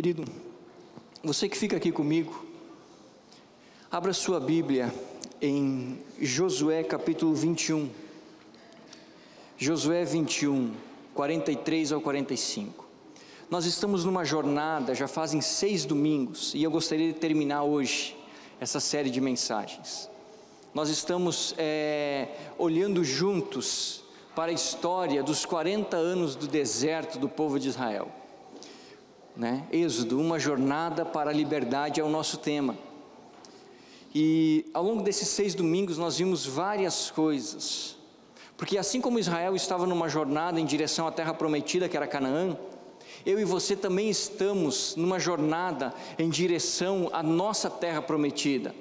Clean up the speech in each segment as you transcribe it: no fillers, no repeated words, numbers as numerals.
Querido, você que fica aqui comigo, abra sua Bíblia em Josué capítulo 21, Josué 21, 43 ao 45, nós estamos numa jornada, já fazem 6 domingos, e eu gostaria de terminar hoje, essa série de mensagens. Nós estamos olhando juntos para a história dos 40 anos do deserto do povo de Israel, Êxodo, uma jornada para a liberdade é o nosso tema, e ao longo desses 6 domingos nós vimos várias coisas, porque assim como Israel estava numa jornada em direção à terra prometida, que era Canaã, eu e você também estamos numa jornada em direção à nossa terra prometida,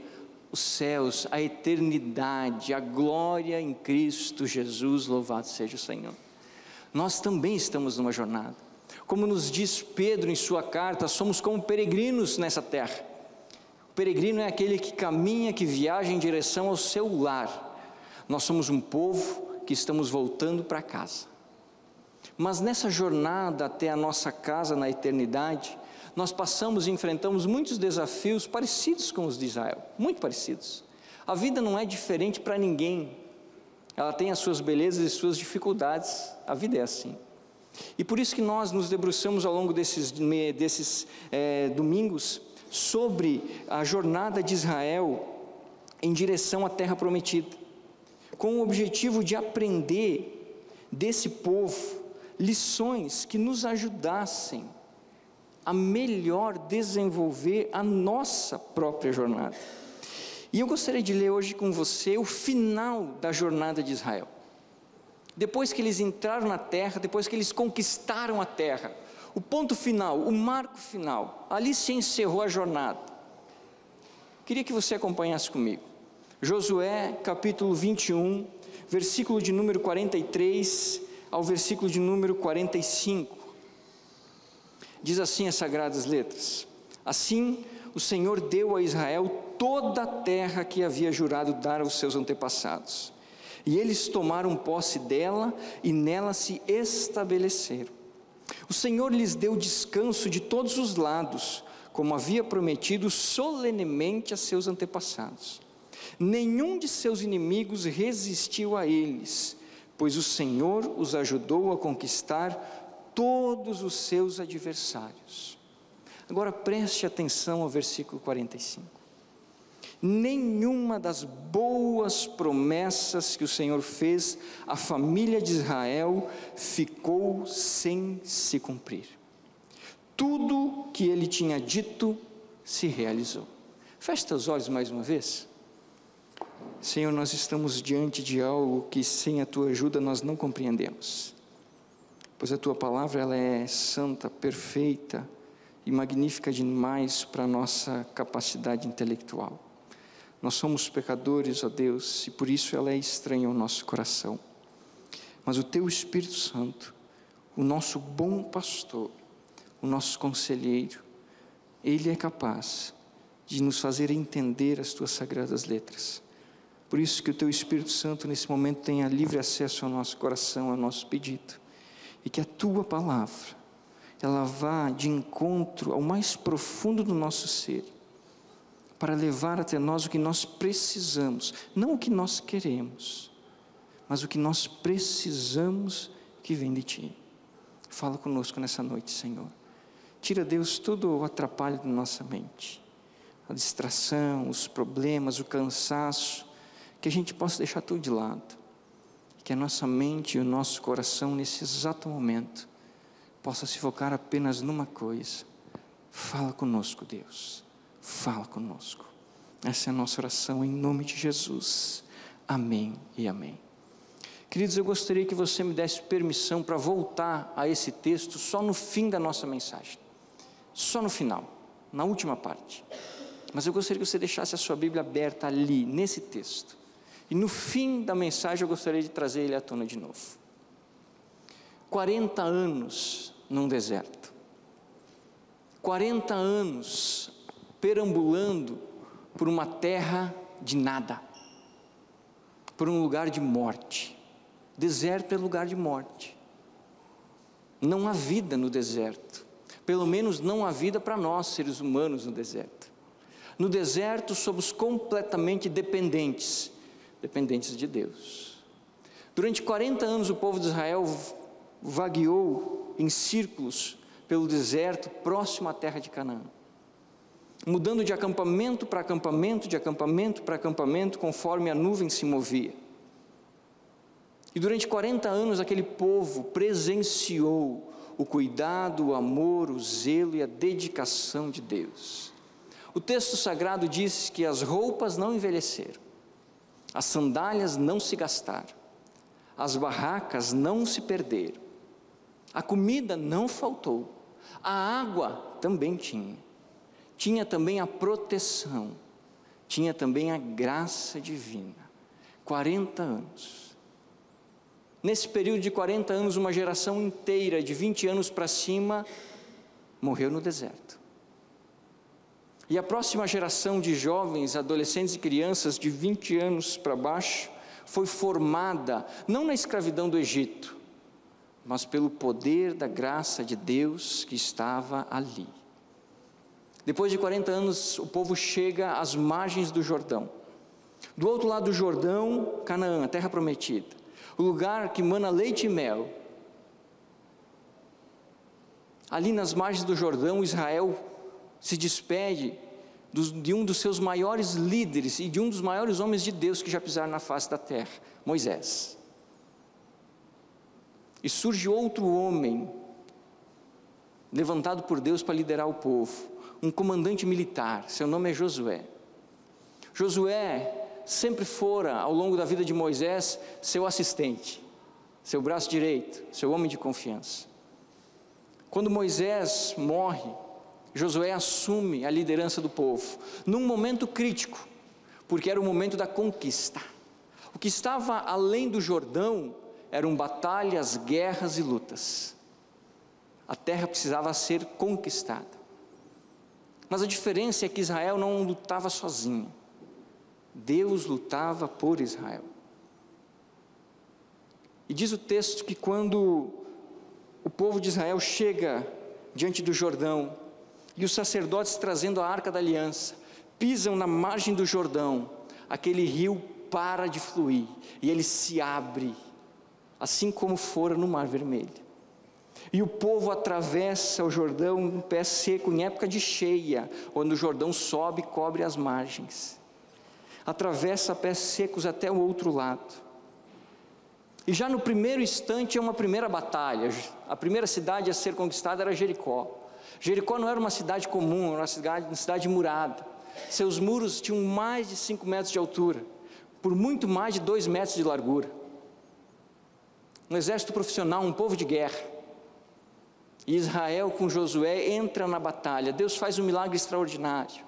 os céus, a eternidade, a glória em Cristo Jesus, louvado seja o Senhor. Nós também estamos numa jornada, como nos diz Pedro em sua carta, somos como peregrinos nessa terra. O peregrino é aquele que caminha, que viaja em direção ao seu lar. Nós somos um povo que estamos voltando para casa, mas nessa jornada até a nossa casa na eternidade, nós passamos e enfrentamos muitos desafios parecidos com os de Israel, muito parecidos. A vida não é diferente para ninguém, ela tem as suas belezas e suas dificuldades, a vida é assim. E por isso que nós nos debruçamos ao longo desses domingos sobre a jornada de Israel em direção à terra prometida, com o objetivo de aprender desse povo lições que nos ajudassem a melhor desenvolver a nossa própria jornada. E eu gostaria de ler hoje com você o final da jornada de Israel. Depois que eles entraram na terra, depois que eles conquistaram a terra, o ponto final, o marco final, ali se encerrou a jornada. Queria que você acompanhasse comigo. Josué capítulo 21, versículo de número 43 ao versículo de número 45. Diz assim as sagradas letras: assim o Senhor deu a Israel toda a terra que havia jurado dar aos seus antepassados, e eles tomaram posse dela e nela se estabeleceram. O Senhor lhes deu descanso de todos os lados, como havia prometido solenemente a seus antepassados. Nenhum de seus inimigos resistiu a eles, pois o Senhor os ajudou a conquistar todos os seus adversários. Agora preste atenção ao versículo 45. Nenhuma das boas promessas que o Senhor fez à família de Israel ficou sem se cumprir. Tudo que ele tinha dito se realizou. Feche teus olhos mais uma vez. Senhor, nós estamos diante de algo que sem a Tua ajuda nós não compreendemos, pois a Tua palavra ela é santa, perfeita e magnífica demais para a nossa capacidade intelectual. Nós somos pecadores, ó Deus, e por isso ela é estranha ao nosso coração, mas o Teu Espírito Santo, o nosso bom pastor, o nosso conselheiro, Ele é capaz de nos fazer entender as Tuas sagradas letras. Por isso que o Teu Espírito Santo nesse momento tenha livre acesso ao nosso coração, ao nosso pedido, e que a Tua palavra, ela vá de encontro ao mais profundo do nosso ser, para levar até nós o que nós precisamos, não o que nós queremos, mas o que nós precisamos que vem de Ti. Fala conosco nessa noite, Senhor. Tira, Deus, todo o atrapalho da nossa mente, a distração, os problemas, o cansaço, que a gente possa deixar tudo de lado, que a nossa mente e o nosso coração nesse exato momento possa se focar apenas numa coisa: fala conosco, Deus, fala conosco. Essa é a nossa oração em nome de Jesus, amém e amém. Queridos, eu gostaria que você me desse permissão para voltar a esse texto só no fim da nossa mensagem, só no final, na última parte, mas eu gostaria que você deixasse a sua Bíblia aberta ali, nesse texto, e no fim da mensagem eu gostaria de trazer ele à tona de novo. 40 anos num deserto, 40 anos perambulando por uma terra de nada, por um lugar de morte. Deserto é lugar de morte, não há vida no deserto, Pelo menos não há vida para nós, seres humanos, no deserto. No deserto somos completamente dependentes de Deus. Durante 40 anos o povo de Israel vagueou em círculos pelo deserto, próximo à terra de Canaã, mudando de acampamento para acampamento, de acampamento para acampamento, conforme a nuvem se movia. E durante 40 anos aquele povo presenciou o cuidado, o amor, o zelo e a dedicação de Deus. O texto sagrado diz que as roupas não envelheceram, as sandálias não se gastaram, as barracas não se perderam, a comida não faltou, a água também tinha também a proteção, tinha também a graça divina. 40 anos. Nesse período de 40 anos, uma geração inteira, de 20 anos para cima, morreu no deserto. E a próxima geração de jovens, adolescentes e crianças de 20 anos para baixo, foi formada, não na escravidão do Egito, mas pelo poder da graça de Deus que estava ali. Depois de 40 anos, o povo chega às margens do Jordão. Do outro lado do Jordão, Canaã, a terra prometida. O lugar que mana leite e mel. Ali nas margens do Jordão, Israel se despede de um dos seus maiores líderes e de um dos maiores homens de Deus que já pisaram na face da terra, Moisés. E surge outro homem, levantado por Deus para liderar o povo, um comandante militar, seu nome é Josué. Josué sempre fora, ao longo da vida de Moisés, seu assistente, seu braço direito, seu homem de confiança. Quando Moisés morre, Josué assume a liderança do povo, num momento crítico, porque era o momento da conquista. O que estava além do Jordão eram batalhas, guerras e lutas. A terra precisava ser conquistada. Mas a diferença é que Israel não lutava sozinho. Deus lutava por Israel. E diz o texto que quando o povo de Israel chega diante do Jordão, e os sacerdotes trazendo a arca da aliança, pisam na margem do Jordão, aquele rio para de fluir, e ele se abre, assim como fora no Mar Vermelho. E o povo atravessa o Jordão em pé seco, em época de cheia, quando o Jordão sobe e cobre as margens. Atravessa pés secos até o outro lado. E já no primeiro instante é uma primeira batalha. A primeira cidade a ser conquistada era Jericó. Jericó não era uma cidade comum, era uma cidade murada. Seus muros tinham mais de 5 metros de altura, por muito mais de 2 metros de largura. Um exército profissional, um povo de guerra. E Israel com Josué entra na batalha. Deus faz um milagre extraordinário,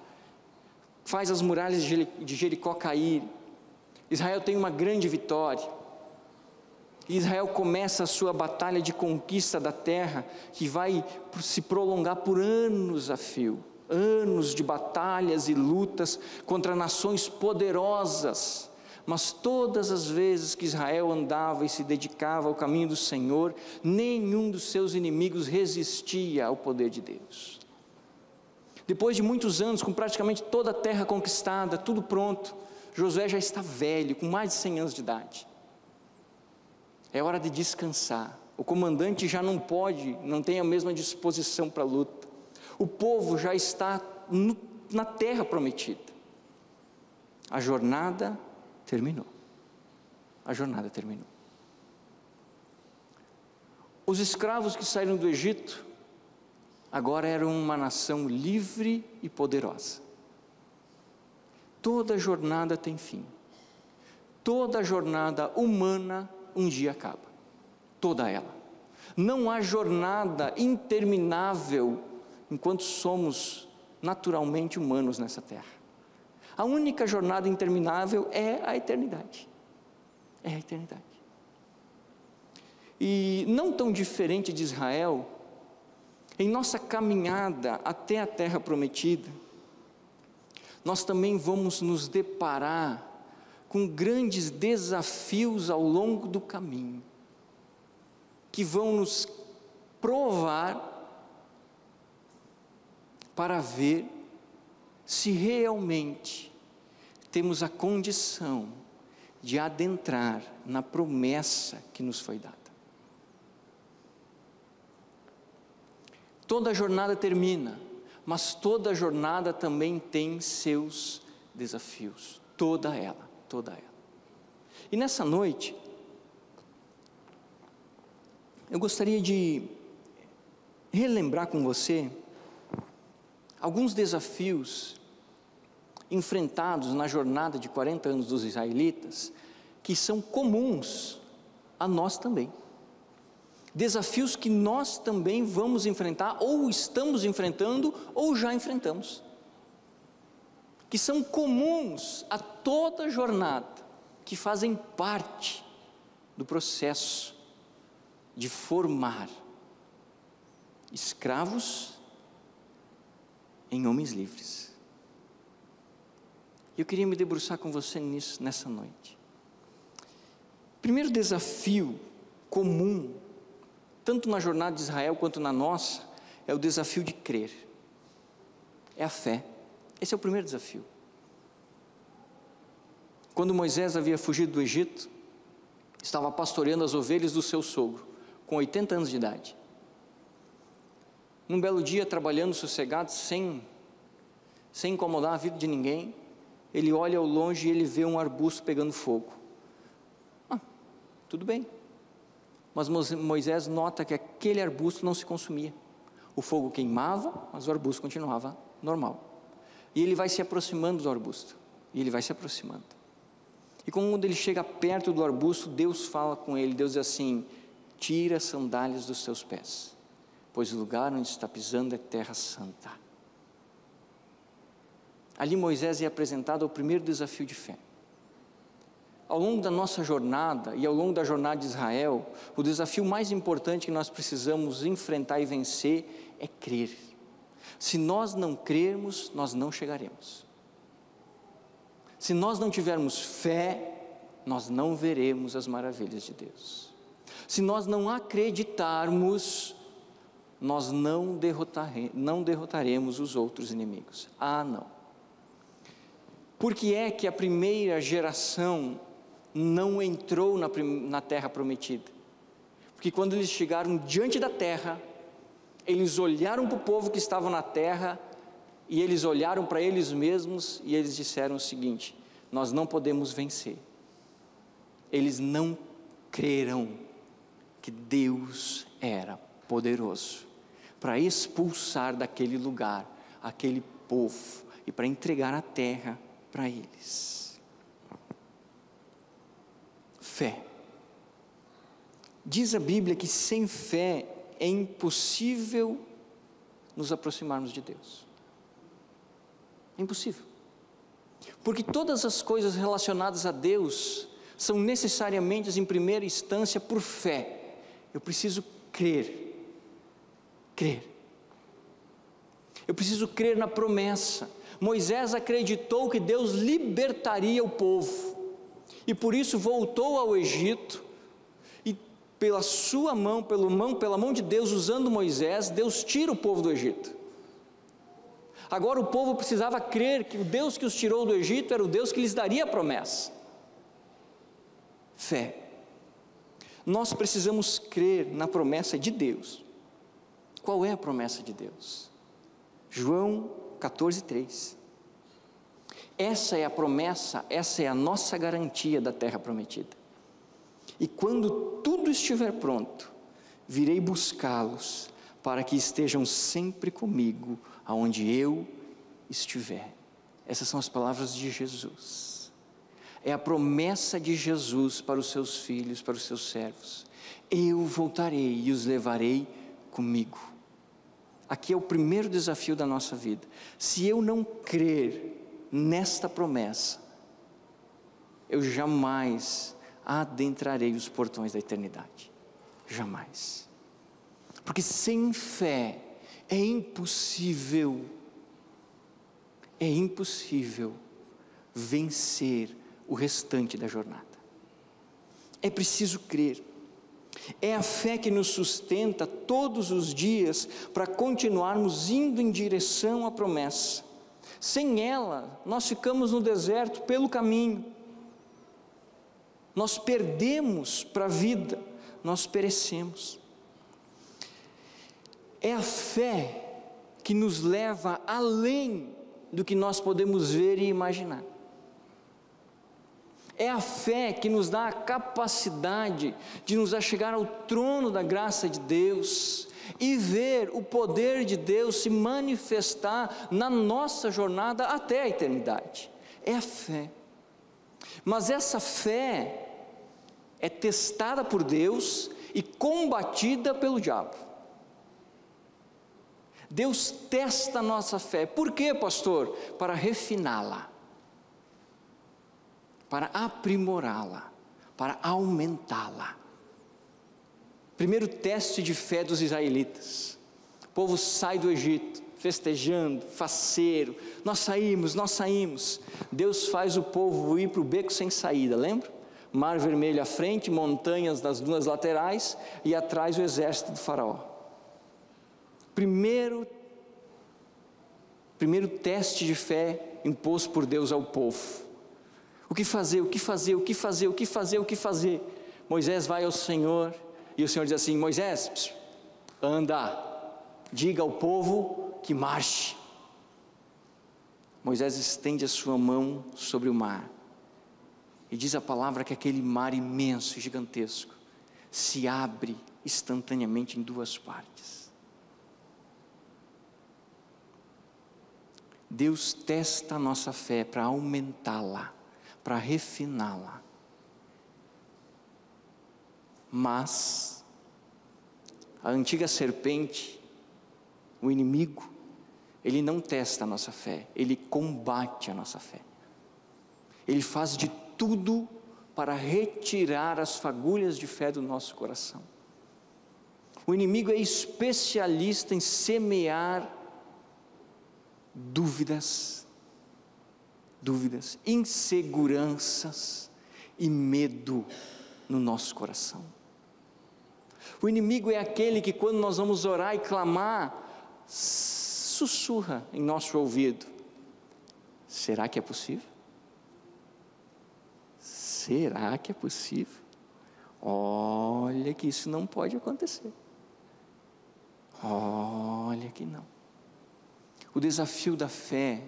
faz as muralhas de Jericó cair. Israel tem uma grande vitória. E Israel começa a sua batalha de conquista da terra, que vai se prolongar por anos a fio, anos de batalhas e lutas contra nações poderosas. Mas todas as vezes que Israel andava e se dedicava ao caminho do Senhor, nenhum dos seus inimigos resistia ao poder de Deus. Depois de muitos anos, com praticamente toda a terra conquistada, tudo pronto, Josué já está velho, com mais de 100 anos de idade. É hora de descansar. O comandante já não tem a mesma disposição para a luta. O povo já está na terra prometida. A jornada terminou. A jornada terminou. Os escravos que saíram do Egito agora eram uma nação livre e poderosa. Toda jornada tem fim. Toda jornada humana um dia acaba. Toda ela. Não há jornada interminável enquanto somos naturalmente humanos nessa terra. A única jornada interminável é a eternidade. É a eternidade. E não tão diferente de Israel, em nossa caminhada até a terra prometida, nós também vamos nos deparar com grandes desafios ao longo do caminho, que vão nos provar para ver se realmente temos a condição de adentrar na promessa que nos foi dada. Toda jornada termina, mas toda jornada também tem seus desafios, toda ela. E nessa noite, eu gostaria de relembrar com você alguns desafios enfrentados na jornada de 40 anos dos israelitas, que são comuns a nós também. Desafios que nós também vamos enfrentar, ou estamos enfrentando, ou já enfrentamos. Que são comuns a toda jornada, que fazem parte do processo de formar escravos em homens livres. Eu queria me debruçar com você nisso nessa noite. Primeiro desafio comum, tanto na jornada de Israel quanto na nossa, é o desafio de crer. É a fé. Esse é o primeiro desafio. Quando Moisés havia fugido do Egito, estava pastoreando as ovelhas do seu sogro, com 80 anos de idade. Num belo dia, trabalhando sossegado, sem incomodar a vida de ninguém, ele olha ao longe e ele vê um arbusto pegando fogo. Tudo bem. Mas Moisés nota que aquele arbusto não se consumia. O fogo queimava, mas o arbusto continuava normal. E ele vai se aproximando do arbusto. E ele vai se aproximando. E quando ele chega perto do arbusto, Deus fala com ele. Deus diz assim: tira as sandálias dos teus pés, pois o lugar onde está pisando é terra santa. Ali Moisés é apresentado ao primeiro desafio de fé. Ao longo da nossa jornada e ao longo da jornada de Israel, o desafio mais importante que nós precisamos enfrentar e vencer é crer. Se nós não crermos, nós não chegaremos. Se nós não tivermos fé, nós não veremos as maravilhas de Deus. Se nós não acreditarmos, nós não derrotaremos os outros inimigos. Não. Por que é que a primeira geração não entrou na terra prometida? Porque quando eles chegaram diante da terra, eles olharam para o povo que estava na terra, e eles olharam para eles mesmos, e eles disseram o seguinte: nós não podemos vencer. Eles não creram que Deus era poderoso para expulsar daquele lugar aquele povo e para entregar a terra para eles. Fé. Diz a Bíblia que sem fé é impossível nos aproximarmos de Deus. É impossível. Porque todas as coisas relacionadas a Deus são necessariamente, em primeira instância, por fé. Eu preciso crer. Eu preciso crer na promessa. Moisés acreditou que Deus libertaria o povo, e por isso voltou ao Egito, e pela sua mão, pela mão de Deus, usando Moisés, Deus tira o povo do Egito. Agora o povo precisava crer que o Deus que os tirou do Egito era o Deus que lhes daria a promessa. Fé. Nós precisamos crer na promessa de Deus. Qual é a promessa de Deus? João 14:3. Essa é a promessa, essa é a nossa garantia da terra prometida. E quando tudo estiver pronto, virei buscá-los, para que estejam sempre comigo, aonde eu estiver. Essas são as palavras de Jesus. É a promessa de Jesus para os seus filhos, para os seus servos. Eu voltarei e os levarei comigo. Aqui é o primeiro desafio da nossa vida. Se eu não crer nesta promessa, eu jamais adentrarei os portões da eternidade. Jamais. Porque sem fé é impossível vencer o restante da jornada. É preciso crer. É a fé que nos sustenta todos os dias para continuarmos indo em direção à promessa. Sem ela, nós ficamos no deserto pelo caminho. Nós perdemos para a vida, nós perecemos. É a fé que nos leva além do que nós podemos ver e imaginar. É a fé que nos dá a capacidade de nos achegar ao trono da graça de Deus e ver o poder de Deus se manifestar na nossa jornada até a eternidade. É a fé. Mas essa fé é testada por Deus e combatida pelo diabo. Deus testa a nossa fé. Por quê, pastor? Para refiná-la, para aprimorá-la, para aumentá-la. Primeiro teste de fé dos israelitas. O povo sai do Egito, festejando, faceiro. Nós saímos. Deus faz o povo ir para o beco sem saída, lembra? Mar Vermelho à frente, montanhas nas dunas laterais e atrás o exército do faraó. Primeiro teste de fé imposto por Deus ao povo. O que fazer? Moisés vai ao Senhor e o Senhor diz assim: Moisés, anda, diga ao povo que marche. Moisés estende a sua mão sobre o mar e diz a palavra que aquele mar imenso, gigantesco, se abre instantaneamente em duas partes. Deus testa a nossa fé para aumentá-la, para refiná-la. Mas a antiga serpente, o inimigo, ele não testa a nossa fé, ele combate a nossa fé. Ele faz de tudo para retirar as fagulhas de fé do nosso coração. O inimigo é especialista em semear dúvidas, inseguranças e medo no nosso coração. O inimigo é aquele que, quando nós vamos orar e clamar, sussurra em nosso ouvido: será que é possível? Será que é possível? Olha que isso não pode acontecer. Olha que não. O desafio da fé,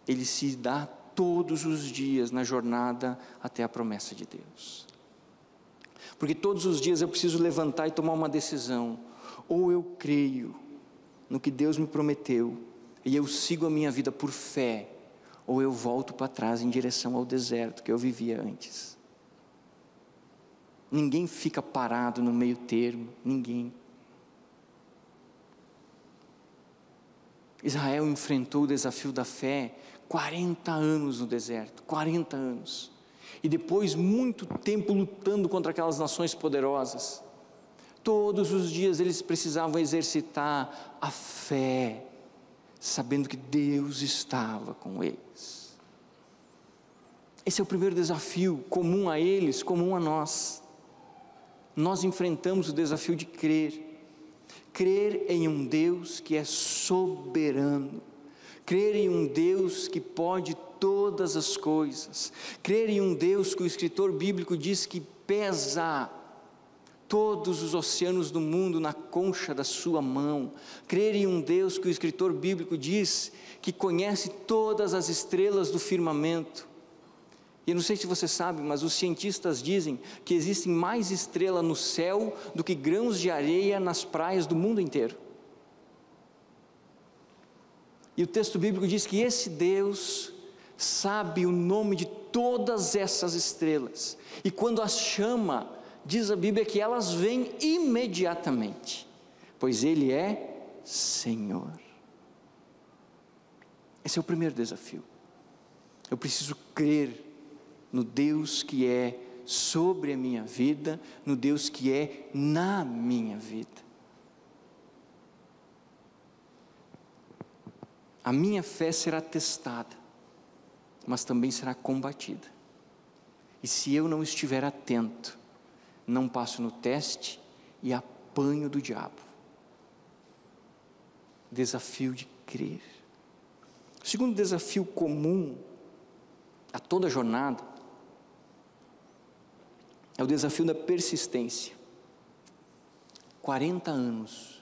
ele se dá todos os dias na jornada até a promessa de Deus. Porque todos os dias eu preciso levantar e tomar uma decisão. Ou eu creio no que Deus me prometeu e eu sigo a minha vida por fé, ou eu volto para trás em direção ao deserto que eu vivia antes. Ninguém fica parado no meio termo, ninguém. Israel enfrentou o desafio da fé 40 anos no deserto, 40 anos. E depois muito tempo lutando contra aquelas nações poderosas. Todos os dias eles precisavam exercitar a fé, sabendo que Deus estava com eles. Esse é o primeiro desafio, comum a eles, comum a nós. Nós enfrentamos o desafio de crer em um Deus que é soberano, crer em um Deus que pode todas as coisas, crer em um Deus que o escritor bíblico diz que pesa todos os oceanos do mundo na concha da sua mão, crer em um Deus que o escritor bíblico diz que conhece todas as estrelas do firmamento. E eu não sei se você sabe, mas os cientistas dizem que existem mais estrelas no céu do que grãos de areia nas praias do mundo inteiro. E o texto bíblico diz que esse Deus sabe o nome de todas essas estrelas, e quando as chama, diz a Bíblia que elas vêm imediatamente, pois Ele é Senhor. Esse é o primeiro desafio. Eu preciso crer no Deus que é sobre a minha vida, no Deus que é na minha vida. A minha fé será testada, mas também será combatida. E se eu não estiver atento, não passo no teste e apanho do diabo. Desafio de crer. O segundo desafio comum a toda jornada é o desafio da persistência. 40 anos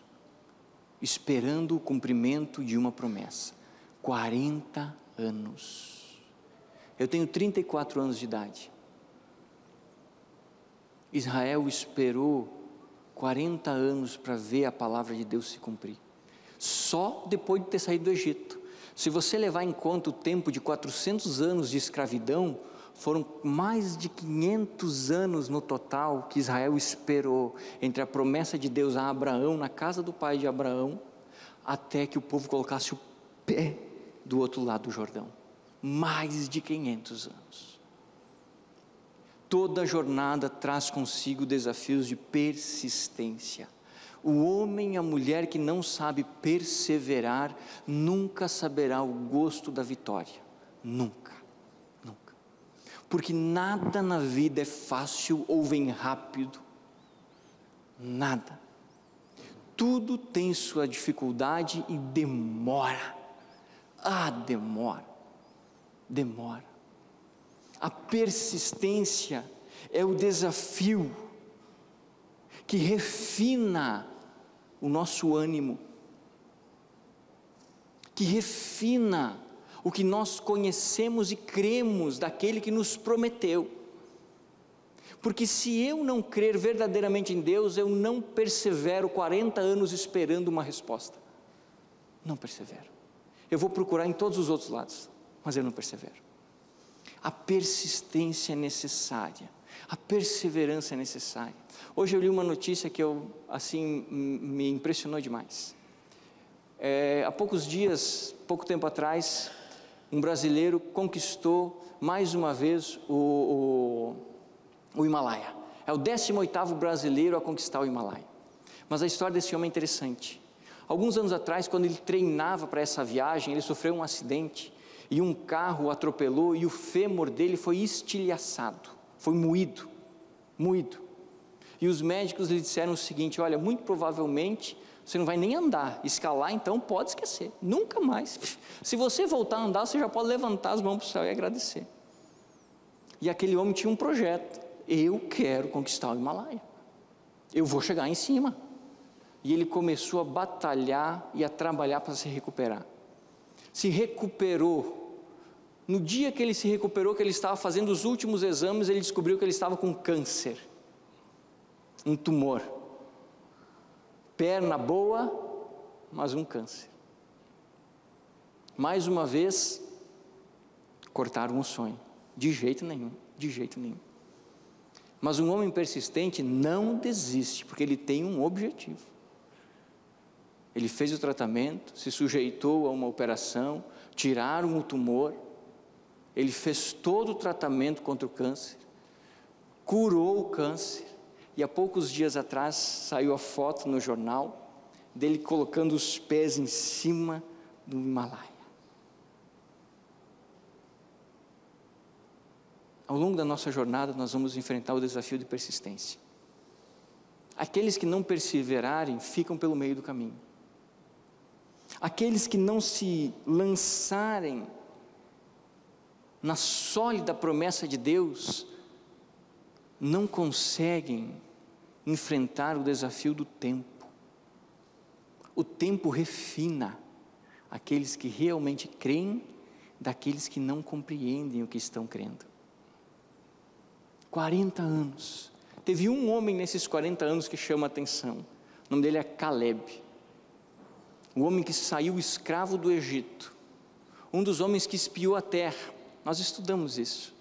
esperando o cumprimento de uma promessa. 40 anos. Eu tenho 34 anos de idade. Israel esperou 40 anos para ver a palavra de Deus se cumprir. Só depois de ter saído do Egito. Se você levar em conta o tempo de 400 anos de escravidão, foram mais de 500 anos no total que Israel esperou entre a promessa de Deus a Abraão, na casa do pai de Abraão, até que o povo colocasse o pé do outro lado do Jordão. Mais de 500 anos. Toda jornada traz consigo desafios de persistência. O homem e a mulher que não sabe perseverar, nunca saberá o gosto da vitória. Nunca, nunca. Porque nada na vida é fácil ou vem rápido. Nada. Tudo tem sua dificuldade e demora. Demora. Demora. A persistência é o desafio que refina o nosso ânimo, que refina o que nós conhecemos e cremos daquele que nos prometeu. Porque se eu não crer verdadeiramente em Deus, eu não persevero 40 anos esperando uma resposta. Não persevero. Eu vou procurar em todos os outros lados, mas eu não persevero. A persistência é necessária. A perseverança é necessária. Hoje eu li uma notícia que me impressionou demais. Há poucos dias, pouco tempo atrás, um brasileiro conquistou mais uma vez o Himalaia. É o 18º brasileiro a conquistar o Himalaia. Mas a história desse homem é interessante. Alguns anos atrás, quando ele treinava para essa viagem, ele sofreu um acidente e um carro o atropelou e o fêmur dele foi estilhaçado, foi moído. E os médicos lhe disseram o seguinte: olha, muito provavelmente você não vai nem andar, escalar então pode esquecer, nunca mais. Se você voltar a andar, você já pode levantar as mãos para o céu e agradecer. E aquele homem tinha um projeto: eu quero conquistar o Himalaia, eu vou chegar em cima. E ele começou a batalhar e a trabalhar para se recuperar. Se recuperou. No dia que ele se recuperou, que ele estava fazendo os últimos exames, ele descobriu que ele estava com câncer, um tumor, perna boa, mas um câncer. Mais uma vez, cortaram o sonho, de jeito nenhum. Mas um homem persistente não desiste, porque ele tem um objetivo. Ele fez o tratamento, se sujeitou a uma operação, tiraram o tumor, ele fez todo o tratamento contra o câncer, curou o câncer, e há poucos dias atrás saiu a foto no jornal dele colocando os pés em cima do Himalaia. Ao longo da nossa jornada nós vamos enfrentar o desafio de persistência. Aqueles que não perseverarem ficam pelo meio do caminho. Aqueles que não se lançarem na sólida promessa de Deus, não conseguem enfrentar o desafio do tempo. O tempo refina aqueles que realmente creem daqueles que não compreendem o que estão crendo. 40 anos. Teve um homem nesses 40 anos que chama a atenção. O nome dele é Caleb. O homem que saiu escravo do Egito. Um dos homens que espiou a terra. Nós estudamos isso.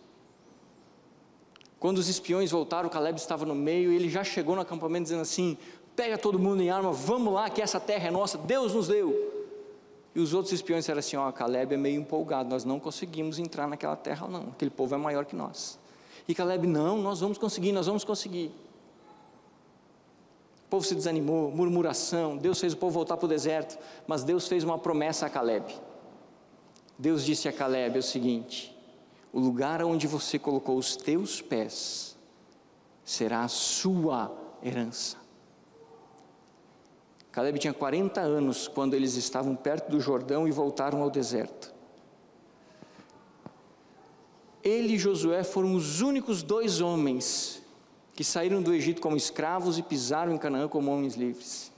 Quando os espiões voltaram, Caleb estava no meio e ele já chegou no acampamento dizendo assim: pega todo mundo em arma, vamos lá que essa terra é nossa, Deus nos deu. E os outros espiões disseram assim: Caleb é meio empolgado, nós não conseguimos entrar naquela terra não, aquele povo é maior que nós. E Caleb: não, nós vamos conseguir. O povo se desanimou, murmuração, Deus fez o povo voltar para o deserto, mas Deus fez uma promessa a Caleb. Deus disse a Caleb o seguinte: o lugar onde você colocou os teus pés será a sua herança. Caleb tinha 40 anos quando eles estavam perto do Jordão e voltaram ao deserto. Ele e Josué foram os únicos 2 homens que saíram do Egito como escravos e pisaram em Canaã como homens livres.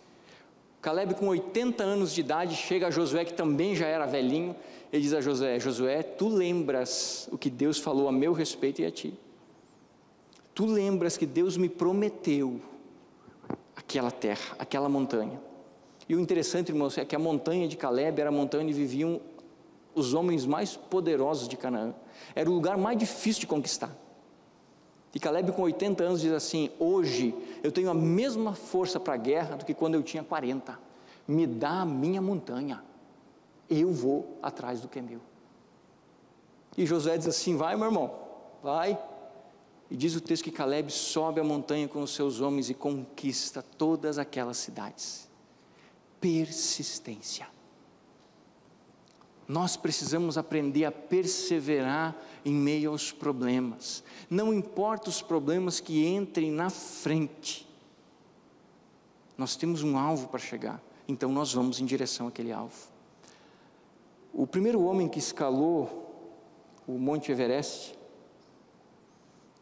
Caleb, com 80 anos de idade, chega a Josué, que também já era velhinho, e diz a Josué: Josué, tu lembras o que Deus falou a meu respeito e a ti? Tu lembras que Deus me prometeu aquela terra, aquela montanha? E o interessante, irmãos, é que a montanha de Caleb era a montanha onde viviam os homens mais poderosos de Canaã. Era o lugar mais difícil de conquistar. E Caleb, com 80 anos, diz assim: hoje eu tenho a mesma força para a guerra do que quando eu tinha 40. Me dá a minha montanha, eu vou atrás do que é meu. E Josué diz assim: vai, meu irmão, vai. E diz o texto que Caleb sobe a montanha com os seus homens e conquista todas aquelas cidades. Persistência. Nós precisamos aprender a perseverar em meio aos problemas. Não importa os problemas que entrem na frente, nós temos um alvo para chegar, então nós vamos em direção àquele alvo. O primeiro homem que escalou o Monte Everest,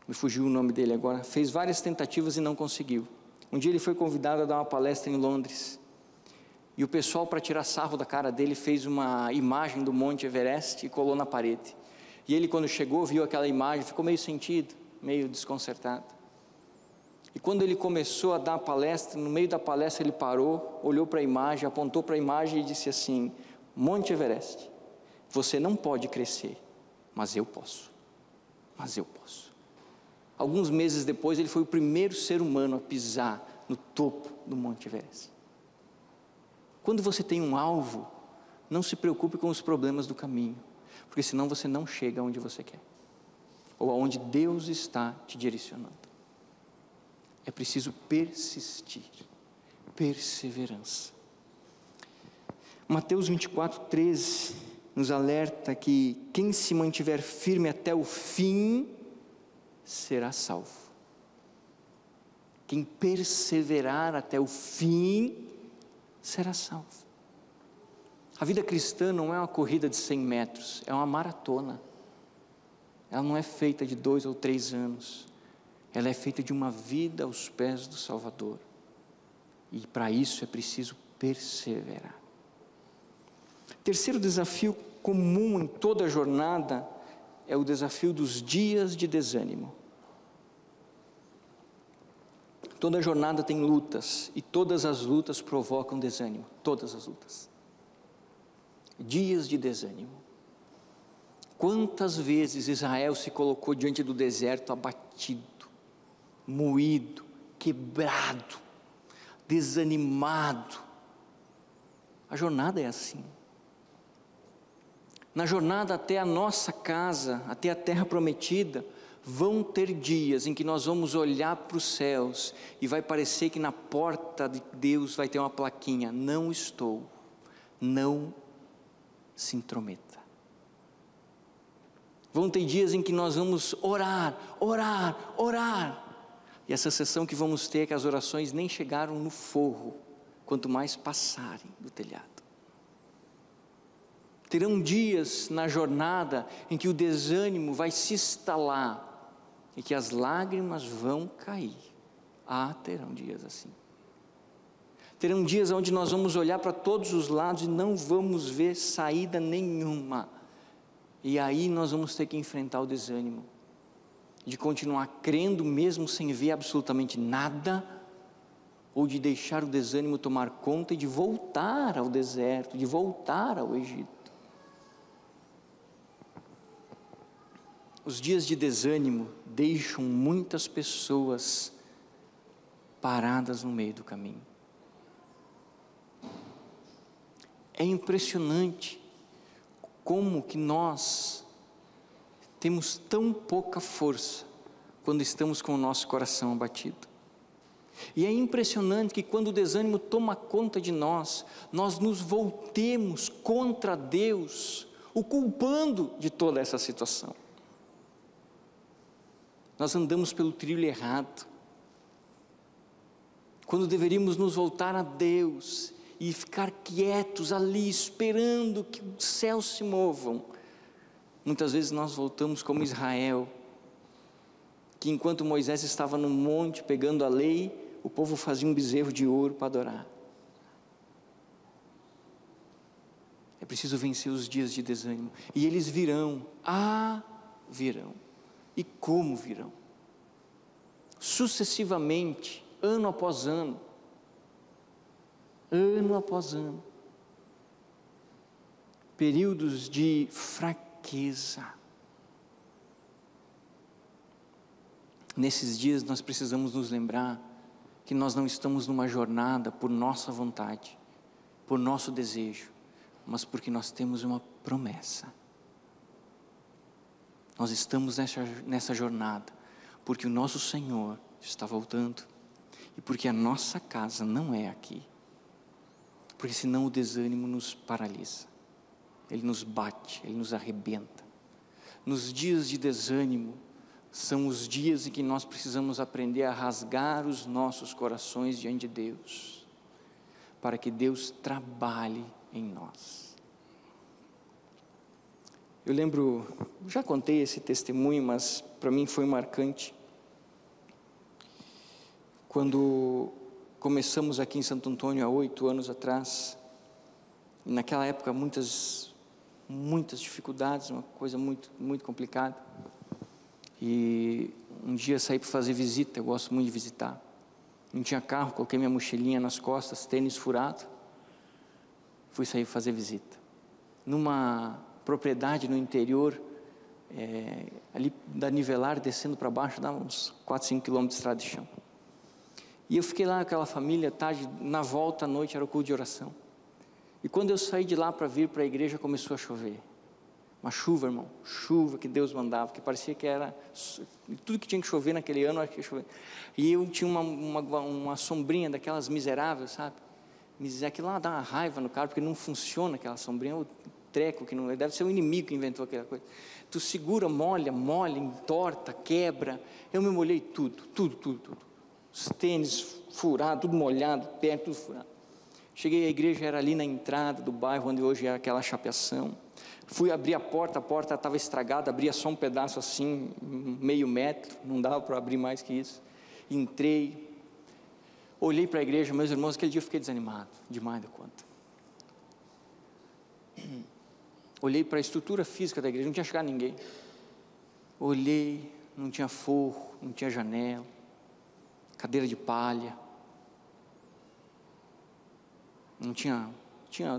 me fugiu o nome dele agora, fez várias tentativas e não conseguiu. Um dia ele foi convidado a dar uma palestra em Londres, e o pessoal, para tirar sarro da cara dele, fez uma imagem do Monte Everest e colou na parede. E ele, quando chegou, viu aquela imagem, ficou meio sentido, meio desconcertado. E quando ele começou a dar a palestra, no meio da palestra ele parou, olhou para a imagem, apontou para a imagem e disse assim: Monte Everest, você não pode crescer, mas eu posso. Mas eu posso. Alguns meses depois, ele foi o primeiro ser humano a pisar no topo do Monte Everest. Quando você tem um alvo, não se preocupe com os problemas do caminho, porque senão você não chega aonde você quer, ou aonde Deus está te direcionando. É preciso persistir, perseverança. Mateus 24:13 nos alerta que quem se mantiver firme até o fim será salvo. Quem perseverar até o fim será salvo. A vida cristã não é uma corrida de 100 metros, é uma maratona. Ela não é feita de 2 ou 3 anos, ela é feita de uma vida aos pés do Salvador, e para isso é preciso perseverar. Terceiro desafio comum em toda a jornada é o desafio dos dias de desânimo. Toda jornada tem lutas, e todas as lutas provocam desânimo, todas as lutas. Dias de desânimo. Quantas vezes Israel se colocou diante do deserto abatido, moído, quebrado, desanimado. A jornada é assim. Na jornada até a nossa casa, até a terra prometida, vão ter dias em que nós vamos olhar para os céus e vai parecer que na porta de Deus vai ter uma plaquinha: não estou, não se intrometa. Vão ter dias em que nós vamos orar, e essa sensação que vamos ter é que as orações nem chegaram no forro, quanto mais passarem do telhado. Terão dias na jornada em que o desânimo vai se instalar e que as lágrimas vão cair. Terão dias assim. Terão dias onde nós vamos olhar para todos os lados e não vamos ver saída nenhuma. E aí nós vamos ter que enfrentar o desânimo, de continuar crendo mesmo sem ver absolutamente nada, ou de deixar o desânimo tomar conta e de voltar ao deserto, de voltar ao Egito. Os dias de desânimo deixam muitas pessoas paradas no meio do caminho. É impressionante como que nós temos tão pouca força quando estamos com o nosso coração abatido. E é impressionante que quando o desânimo toma conta de nós, nós nos voltemos contra Deus, o culpando de toda essa situação. Nós andamos pelo trilho errado, quando deveríamos nos voltar a Deus e ficar quietos ali, esperando que os céus se movam, muitas vezes nós voltamos como Israel, que enquanto Moisés estava no monte pegando a lei, o povo fazia um bezerro de ouro para adorar. É preciso vencer os dias de desânimo, e eles virão, virão, e como virão? Sucessivamente, ano após ano, períodos de fraqueza. Nesses dias nós precisamos nos lembrar que nós não estamos numa jornada por nossa vontade, por nosso desejo, mas porque nós temos uma promessa. Nós estamos nessa jornada porque o nosso Senhor está voltando e porque a nossa casa não é aqui, porque senão o desânimo nos paralisa, ele nos bate, ele nos arrebenta. Nos dias de desânimo, são os dias em que nós precisamos aprender a rasgar os nossos corações diante de Deus, para que Deus trabalhe em nós. Eu lembro, já contei esse testemunho, mas para mim foi marcante. Quando começamos aqui em Santo Antônio há 8 anos atrás, naquela época muitas dificuldades, uma coisa muito complicada. E um dia saí para fazer visita, eu gosto muito de visitar. Não tinha carro, coloquei minha mochilinha nas costas, tênis furado, fui sair fazer visita. Numa propriedade no interior, ali da Nivelar, descendo para baixo, dá uns 4, 5 quilômetros de estrada de chão. E eu fiquei lá com aquela família, tarde, na volta à noite era o culto de oração. E quando eu saí de lá para vir para a igreja, começou a chover. Uma chuva, irmão, chuva que Deus mandava, que parecia que era, tudo que tinha que chover naquele ano, acho que ia chover. E eu tinha uma sombrinha daquelas miseráveis, sabe? Aquilo lá dá uma raiva no cara, porque não funciona aquela sombrinha, o treco, que não deve ser o inimigo que inventou aquela coisa. Tu segura, molha, entorta, quebra. Eu me molhei tudo. Os tênis furados, tudo molhado, pé, tudo furado. Cheguei à igreja, era ali na entrada do bairro, onde hoje é aquela chapeação. Fui abrir a porta estava estragada, abria só um pedaço assim, meio metro, não dava para abrir mais que isso. Entrei, olhei para a igreja, meus irmãos, aquele dia eu fiquei desanimado, demais da conta. Olhei para a estrutura física da igreja, não tinha chegado ninguém. Olhei, não tinha forro, não tinha janela, cadeira de palha, não tinha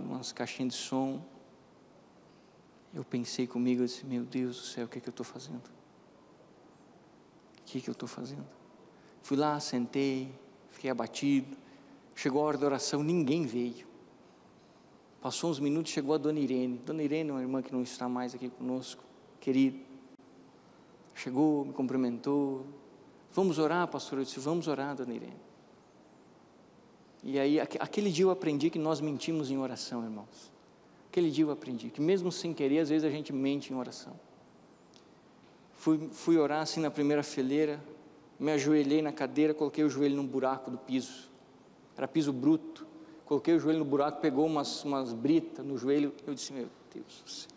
umas caixinhas de som. Eu pensei comigo, eu disse, meu Deus do céu, o que é que eu estou fazendo? O que é que eu estou fazendo? Fui lá, sentei, fiquei abatido. Chegou a hora da oração, ninguém veio. Passou uns minutos, chegou a Dona Irene. Dona Irene é uma irmã que não está mais aqui conosco, querida. Chegou, me cumprimentou. Vamos orar, pastor? Eu disse, vamos orar, Dona Irene. E aí, aquele dia eu aprendi que nós mentimos em oração, irmãos. Aquele dia eu aprendi que mesmo sem querer, às vezes a gente mente em oração. Fui orar assim na primeira fileira, me ajoelhei na cadeira, coloquei o joelho num buraco do piso. Era piso bruto. Coloquei o joelho no buraco, pegou umas britas no joelho. Eu disse, meu Deus do céu.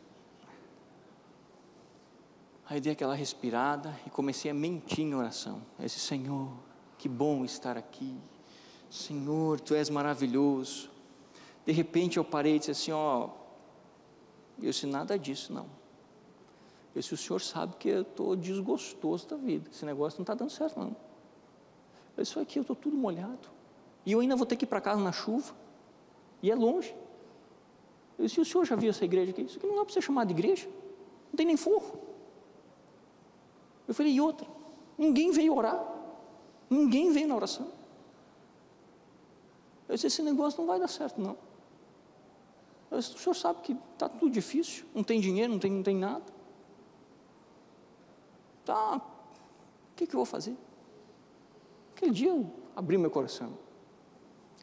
Aí dei aquela respirada e comecei a mentir em oração. Eu disse, Senhor, que bom estar aqui. Senhor, Tu és maravilhoso. De repente eu parei e disse assim, eu disse, nada disso não. Eu disse, o Senhor sabe que eu estou desgostoso da vida, esse negócio não está dando certo não. Eu disse, aqui eu estou tudo molhado, e eu ainda vou ter que ir para casa na chuva, e é longe. Eu disse, o Senhor já viu essa igreja aqui? Isso aqui não dá para ser chamado de igreja, não tem nem forro. Eu falei, e outra, ninguém veio orar, ninguém veio na oração. Eu disse, esse negócio não vai dar certo não. Eu disse, o Senhor sabe que está tudo difícil, não tem dinheiro, não tem nada. Tá, o que eu vou fazer? Aquele dia eu abri meu coração.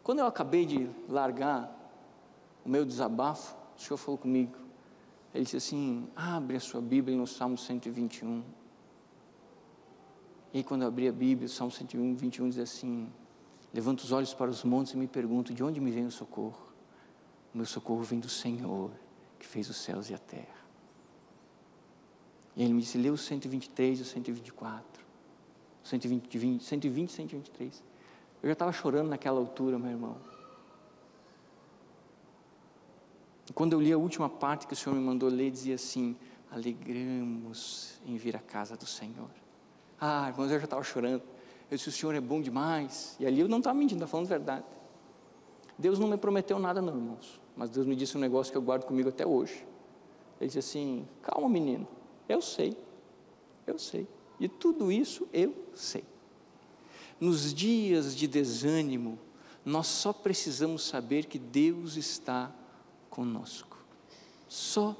Quando eu acabei de largar o meu desabafo, o Senhor falou comigo. Ele disse assim, abre a sua Bíblia no Salmo 121. E aí quando eu abri a Bíblia, o Salmo 121 diz assim, levanto os olhos para os montes e me pergunto: de onde me vem o socorro? O meu socorro vem do Senhor, que fez os céus e a terra. E ele me disse: lê o 123 e o 124, 120 e 123. Eu já estava chorando naquela altura, meu irmão. E quando eu li a última parte que o Senhor me mandou ler, dizia assim: alegramos em vir à casa do Senhor. Irmãos, eu já estava chorando. Eu disse: o Senhor é bom demais. E ali eu não estava mentindo, estava falando a verdade. Deus não me prometeu nada não, irmãos, mas Deus me disse um negócio que eu guardo comigo até hoje. Ele disse assim: calma, menino, eu sei, e tudo isso eu sei. Nos dias de desânimo, nós só precisamos saber que Deus está conosco, só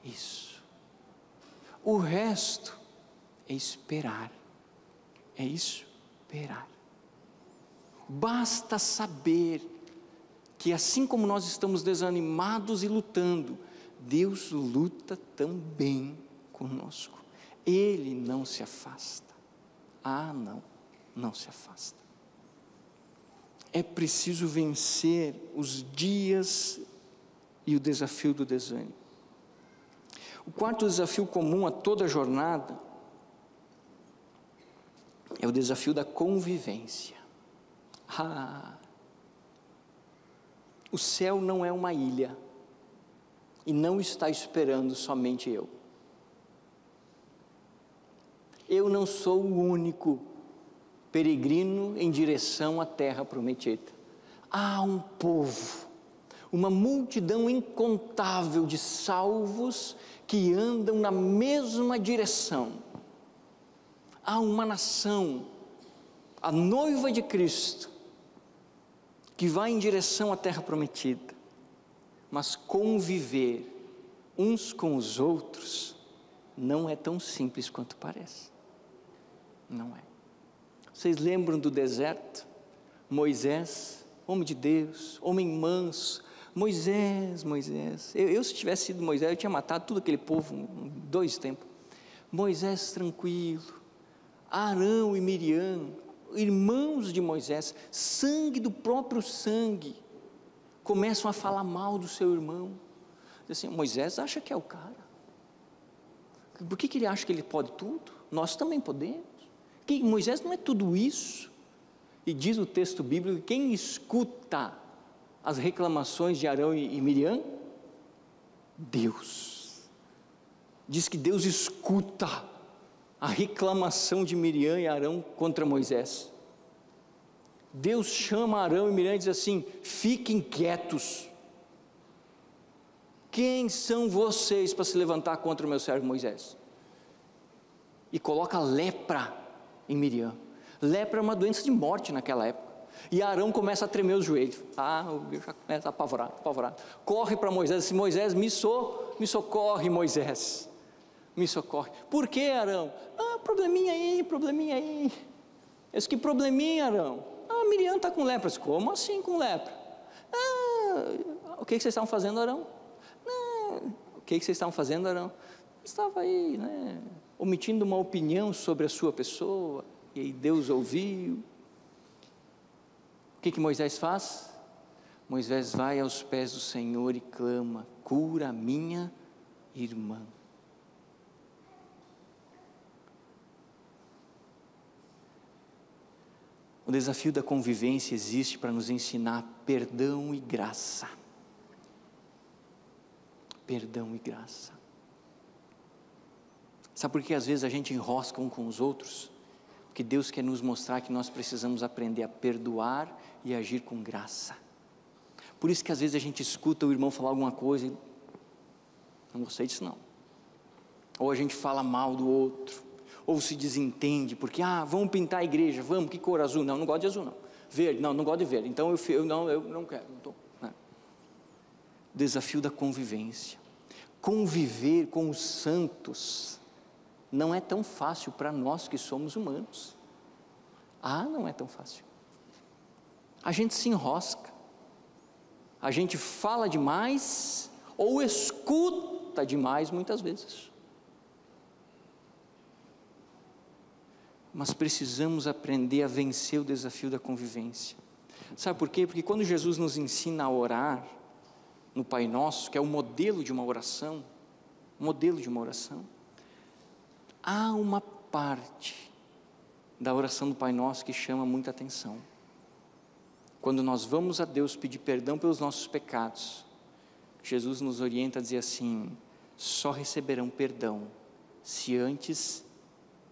isso. O resto é esperar, basta saber que assim como nós estamos desanimados e lutando, Deus luta também conosco. Ele não se afasta. Não se afasta. É preciso vencer os dias e o desafio do desânimo. O quarto desafio comum a toda a jornada é o desafio da convivência. O céu não é uma ilha e não está esperando somente eu. Eu não sou o único peregrino em direção à terra prometida. Há um povo, uma multidão incontável de salvos que andam na mesma direção. Há uma nação, a noiva de Cristo, que vai em direção à terra prometida, mas conviver uns com os outros não é tão simples quanto parece. Não é. Vocês lembram do deserto? Moisés, homem de Deus, homem manso. Moisés, eu se tivesse sido Moisés, eu tinha matado todo aquele povo em 2 tempos. Moisés tranquilo, Arão e Miriam, irmãos de Moisés, sangue do próprio sangue, começam a falar mal do seu irmão. Assim, Moisés acha que é o cara. Por que ele acha que ele pode tudo? Nós também podemos. Moisés não é tudo isso. E diz o texto bíblico que quem escuta as reclamações de Arão e Miriam? Deus. Diz que Deus escuta a reclamação de Miriam e Arão contra Moisés. Deus chama Arão e Miriam e diz assim: fiquem quietos. Quem são vocês para se levantar contra o meu servo Moisés? E coloca lepra em Miriam. Lepra é uma doença de morte naquela época. E Arão começa a tremer os joelhos. O bicho já começa apavorado. Corre para Moisés e diz: Moisés, me socorre, Moisés. Me socorre. Por que, Arão? Probleminha aí. Eu disse: que probleminha, Arão? Miriam está com lepra. Como assim com lepra? O que vocês estavam fazendo, Arão? O que vocês estavam fazendo, Arão? Estava aí, omitindo uma opinião sobre a sua pessoa, e aí Deus ouviu. O que Moisés faz? Moisés vai aos pés do Senhor e clama: cura a minha irmã. O desafio da convivência existe para nos ensinar perdão e graça. Perdão e graça. Sabe por que às vezes a gente enrosca um com os outros? Porque Deus quer nos mostrar que nós precisamos aprender a perdoar e agir com graça. Por isso que às vezes a gente escuta o irmão falar alguma coisa e não gostei disso não. Ou a gente fala mal do outro, ou se desentende, porque vamos pintar a igreja, vamos, que cor? Azul? Não gosto de azul não. Verde? Não gosto de verde. Então eu não quero, não estou. Desafio da convivência. Conviver com os santos não é tão fácil para nós que somos humanos. Não é tão fácil. A gente se enrosca, a gente fala demais ou escuta demais muitas vezes. Mas precisamos aprender a vencer o desafio da convivência. Sabe por quê? Porque quando Jesus nos ensina a orar no Pai Nosso, que é o modelo de uma oração, há uma parte da oração do Pai Nosso que chama muita atenção. Quando nós vamos a Deus pedir perdão pelos nossos pecados, Jesus nos orienta a dizer assim: só receberão perdão se antes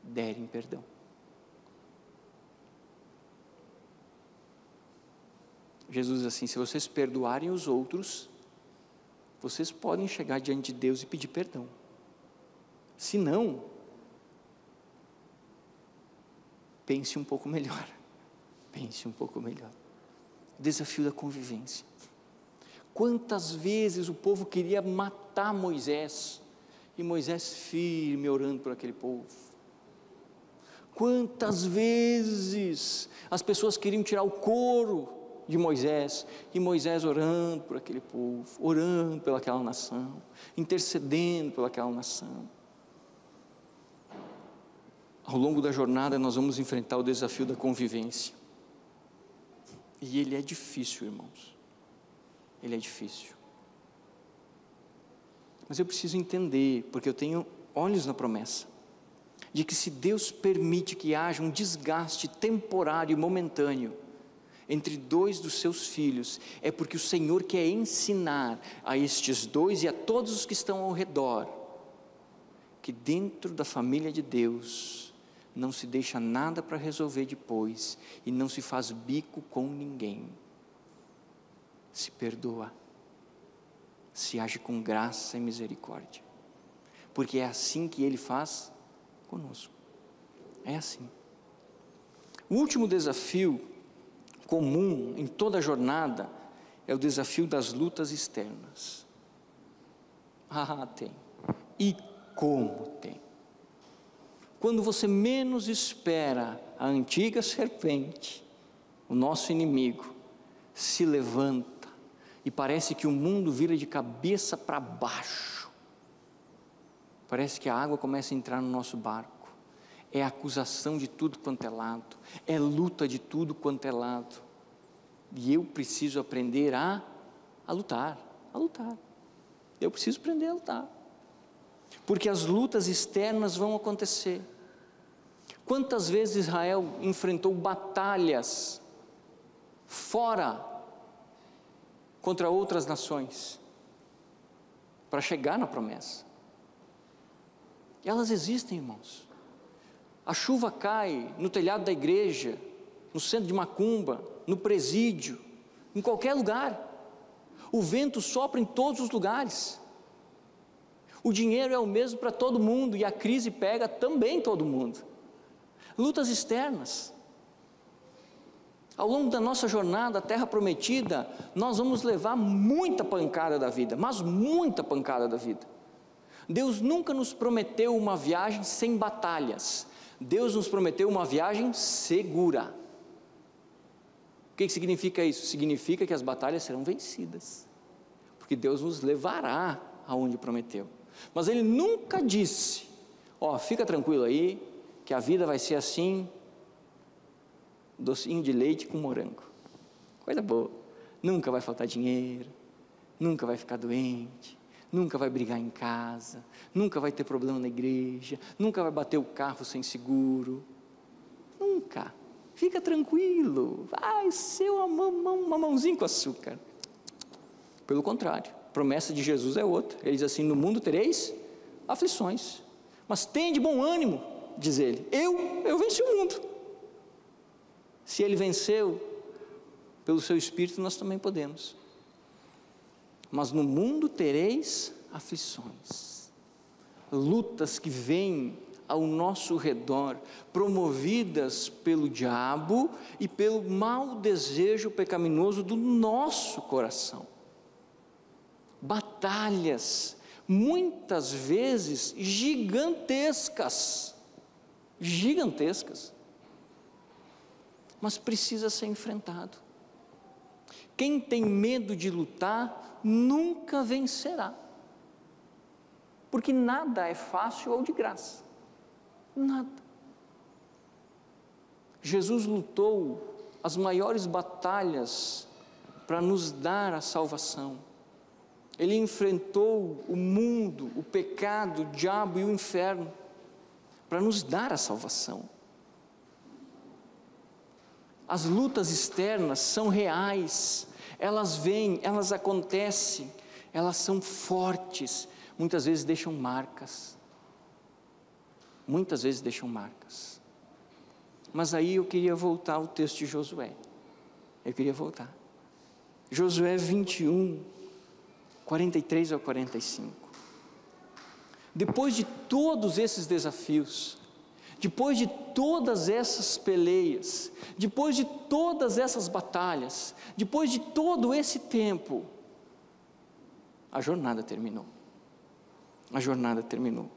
derem perdão. Jesus diz assim: se vocês perdoarem os outros, vocês podem chegar diante de Deus e pedir perdão. Se não, pense um pouco melhor. Desafio da convivência. Quantas vezes o povo queria matar Moisés, e Moisés firme orando por aquele povo. Quantas vezes as pessoas queriam tirar o couro de Moisés, e Moisés orando por aquele povo, orando pelaquela nação, intercedendo pelaquela nação. Ao longo da jornada nós vamos enfrentar o desafio da convivência, e ele é difícil, irmãos, ele é difícil, mas eu preciso entender, porque eu tenho olhos na promessa, de que se Deus permite que haja um desgaste temporário e momentâneo entre dois dos seus filhos, é porque o Senhor quer ensinar a estes dois e a todos os que estão ao redor, que dentro da família de Deus, não se deixa nada para resolver depois, e não se faz bico com ninguém, se perdoa, se age com graça e misericórdia, porque é assim que Ele faz conosco, é assim. O último desafio comum em toda a jornada é o desafio das lutas externas. Tem, e como tem. Quando você menos espera, a antiga serpente, o nosso inimigo, se levanta, e parece que o mundo vira de cabeça para baixo, parece que a água começa a entrar no nosso barco, é acusação de tudo quanto é lado, é luta de tudo quanto é lado, e eu preciso aprender a lutar, eu preciso aprender a lutar, porque as lutas externas vão acontecer. Quantas vezes Israel enfrentou batalhas fora, contra outras nações, para chegar na promessa? E elas existem, irmãos. A chuva cai no telhado da igreja, no centro de macumba, no presídio, em qualquer lugar. O vento sopra em todos os lugares. O dinheiro é o mesmo para todo mundo, e a crise pega também todo mundo. Lutas externas. Ao longo da nossa jornada à terra prometida, nós vamos levar muita pancada da vida, mas muita pancada da vida. Deus nunca nos prometeu uma viagem sem batalhas. Deus nos prometeu uma viagem segura. O que significa isso? Significa que as batalhas serão vencidas, porque Deus nos levará aonde prometeu. Mas Ele nunca disse: fica tranquilo aí, que a vida vai ser assim, docinho de leite com morango, coisa boa, nunca vai faltar dinheiro, nunca vai ficar doente, nunca vai brigar em casa, nunca vai ter problema na igreja, nunca vai bater o carro sem seguro, nunca. Fica tranquilo, vai ser uma mamãozinho com açúcar. Pelo contrário, a promessa de Jesus é outra. Ele diz assim: no mundo tereis aflições, mas tem de bom ânimo, diz Ele, eu venci o mundo. Se Ele venceu, pelo seu Espírito nós também podemos. Mas no mundo tereis aflições, lutas que vêm ao nosso redor, promovidas pelo diabo e pelo mau desejo pecaminoso do nosso coração. Batalhas, muitas vezes gigantescas, mas precisa ser enfrentado. Quem tem medo de lutar, nunca vencerá, porque nada é fácil ou de graça, nada. Jesus lutou as maiores batalhas para nos dar a salvação. Ele enfrentou o mundo, o pecado, o diabo e o inferno para nos dar a salvação. As lutas externas são reais, elas vêm, elas acontecem, elas são fortes, muitas vezes deixam marcas. Muitas vezes deixam marcas. Mas aí eu queria voltar ao texto de Josué. Eu queria voltar. Josué 21, 43 ao 45. Depois de todos esses desafios, depois de todas essas peleias, depois de todas essas batalhas, depois de todo esse tempo, a jornada terminou. A jornada terminou.